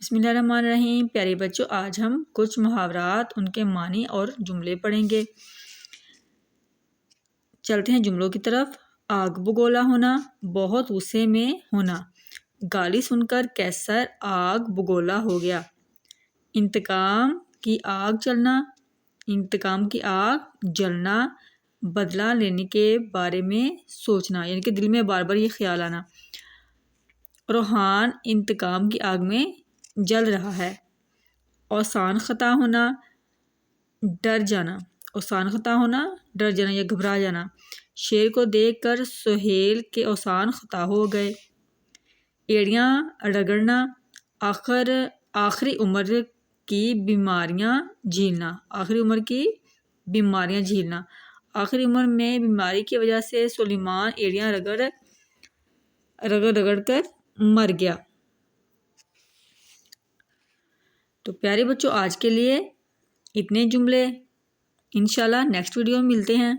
بسم اللہ الرحمن الرحیم۔ پیارے بچوں، آج ہم کچھ محاورات، ان کے معنی اور جملے پڑھیں گے۔ چلتے ہیں جملوں کی طرف۔ آگ بگولا ہونا، بہت غصے میں ہونا۔ گالی سن کر قیصر آگ بگولا ہو گیا۔ انتقام کی آگ جلنا، انتقام کی آگ جلنا، بدلہ لینے کے بارے میں سوچنا، یعنی کہ دل میں بار بار یہ خیال آنا۔ روحان انتقام کی آگ میں جل رہا ہے۔ اوسان خطا ہونا، ڈر جانا، اوسان خطا ہونا، ڈر جانا یا گھبرا جانا۔ شیر کو دیکھ کر سہیل کے اوسان خطا ہو گئے۔ ایڑیاں رگڑنا، آخری عمر کی بیماریاں جھیلنا، آخری عمر کی بیماریاں جھیلنا۔ آخری عمر میں بیماری کی وجہ سے سلیمان ایڑیاں رگڑ کر مر گیا۔ تو پیارے بچوں، آج کے لیے اتنے جملے، انشاءاللہ نیکسٹ ویڈیو میں ملتے ہیں۔